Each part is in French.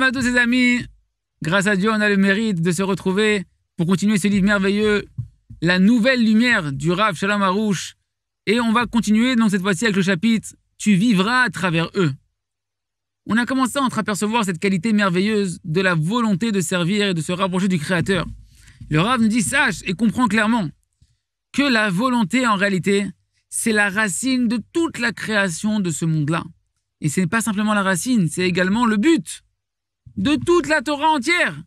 Shalom à tous les amis. Grâce à Dieu, on a le mérite de se retrouver pour continuer ce livre merveilleux, La nouvelle lumière du Rav Shalom Aroush. Et on va continuer donc cette fois-ci avec le chapitre Tu vivras à travers eux. On a commencé à entreapercevoir cette qualité merveilleuse de la volonté de servir et de se rapprocher du Créateur. Le Rav nous dit, sache et comprends clairement que la volonté en réalité, c'est la racine de toute la création de ce monde-là. Et ce n'est pas simplement la racine, c'est également le but de toute la Torah entière.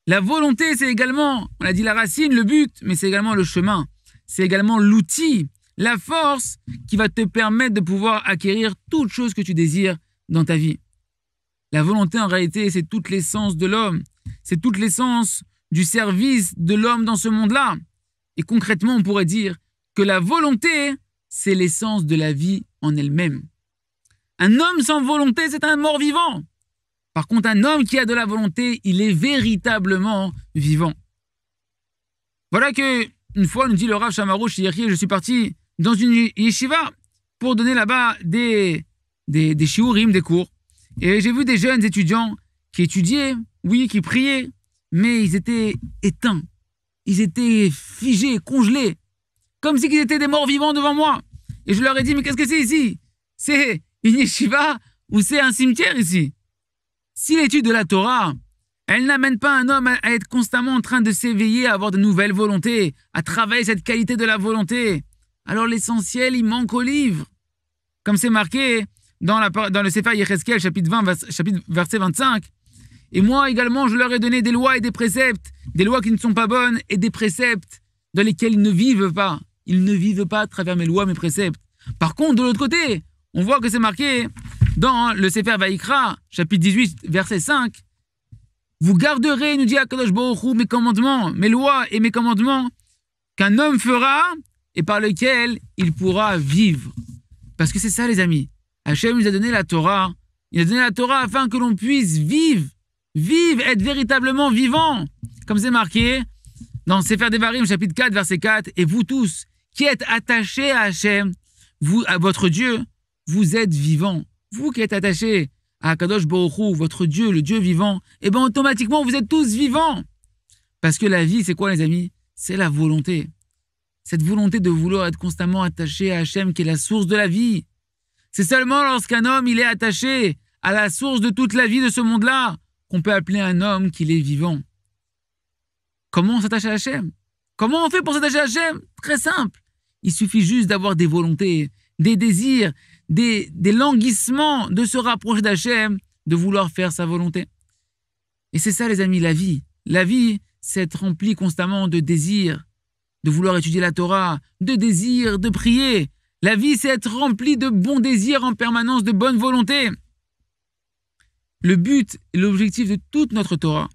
La volonté, c'est également, on a dit la racine, le but, mais c'est également le chemin. C'est également l'outil, la force qui va te permettre de pouvoir acquérir toute chose que tu désires dans ta vie. La volonté, en réalité, c'est toute l'essence de l'homme. C'est toute l'essence du service de l'homme dans ce monde-là. Et concrètement, on pourrait dire que la volonté, c'est l'essence de la vie en elle-même. Un homme sans volonté, c'est un mort-vivant. Par contre, un homme qui a de la volonté, il est véritablement vivant. Voilà que, une fois, nous dit le Rav Shalom Aroush, je suis parti dans une yeshiva pour donner là-bas des shiurim, des cours. Et j'ai vu des jeunes étudiants qui étudiaient, oui, qui priaient, mais ils étaient éteints. Ils étaient figés, congelés, comme si ils étaient des morts vivants devant moi. Et je leur ai dit, mais qu'est-ce que c'est ici? C'est une yeshiva ou c'est un cimetière ici? Si l'étude de la Torah, elle n'amène pas un homme à être constamment en train de s'éveiller, à avoir de nouvelles volontés, à travailler cette qualité de la volonté, alors l'essentiel, il manque au livre. Comme c'est marqué dans le Sefer Yecheskel, chapitre 20, chapitre verset 25. Et moi également, je leur ai donné des lois et des préceptes, des lois qui ne sont pas bonnes et des préceptes dans lesquels ils ne vivent pas. Ils ne vivent pas à travers mes lois, mes préceptes. Par contre, de l'autre côté, on voit que c'est marqué dans le Sefer Vaïkra, chapitre 18, verset 5. Vous garderez, nous dit Akadosh Baruch Hu, mes commandements, mes lois et mes commandements, qu'un homme fera et par lequel il pourra vivre. Parce que c'est ça, les amis. Hachem nous a donné la Torah. Il a donné la Torah afin que l'on puisse vivre, être véritablement vivant. Comme c'est marqué dans Sefer Devarim, chapitre 4, verset 4. Et vous tous qui êtes attachés à Hachem, vous, à votre Dieu, vous êtes vivants. Vous qui êtes attachés à Akadosh Baruch Hu, votre Dieu, le Dieu vivant, et bien automatiquement, vous êtes tous vivants. Parce que la vie, c'est quoi, les amis? C'est la volonté. Cette volonté de vouloir être constamment attaché à Hachem, qui est la source de la vie. C'est seulement lorsqu'un homme, il est attaché à la source de toute la vie de ce monde-là, qu'on peut appeler un homme qu'il est vivant. Comment on s'attache à Hachem? Comment on fait pour s'attacher à Hachem? Très simple. Il suffit juste d'avoir des volontés, des désirs, des languissements de se rapprocher d'Hachem, de vouloir faire sa volonté. Et c'est ça, les amis, la vie. La vie, c'est être rempli constamment de désirs, de vouloir étudier la Torah, de désirs, de prier. La vie, c'est être rempli de bons désirs en permanence, de bonne volonté. Le but et l'objectif de toute notre Torah,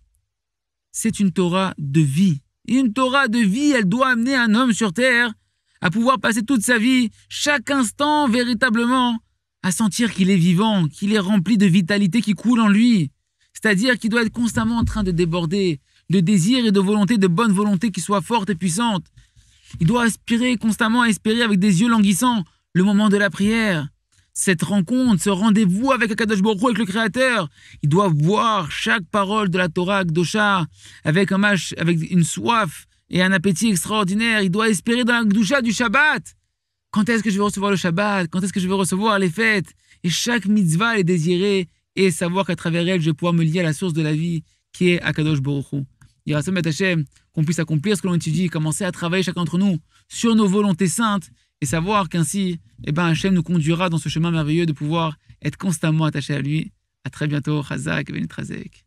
c'est une Torah de vie. Et une Torah de vie, elle doit amener un homme sur terre à pouvoir passer toute sa vie, chaque instant véritablement, à sentir qu'il est vivant, qu'il est rempli de vitalité qui coule en lui. C'est-à-dire qu'il doit être constamment en train de déborder de désirs et de volonté, de bonne volonté qui soit forte et puissante. Il doit aspirer constamment, espérer avec des yeux languissants le moment de la prière. Cette rencontre, ce rendez-vous avec Akadosh Baruch Hu, avec le Créateur. Il doit voir chaque parole de la Torah Kdosha avec une soif et un appétit extraordinaire. Il doit espérer dans la Kdusha du Shabbat. Quand est-ce que je vais recevoir le Shabbat? Quand est-ce que je vais recevoir les fêtes? Et chaque mitzvah est désirée et savoir qu'à travers elle, je vais pouvoir me lier à la source de la vie qui est Akadosh Baruch Hu. Il y aura Hachem qu'on puisse accomplir ce que l'on étudie, commencer à travailler chacun d'entre nous sur nos volontés saintes et savoir qu'ainsi, Hachem nous conduira dans ce chemin merveilleux de pouvoir être constamment attaché à lui. À très bientôt. Chazak et Benit Chazek.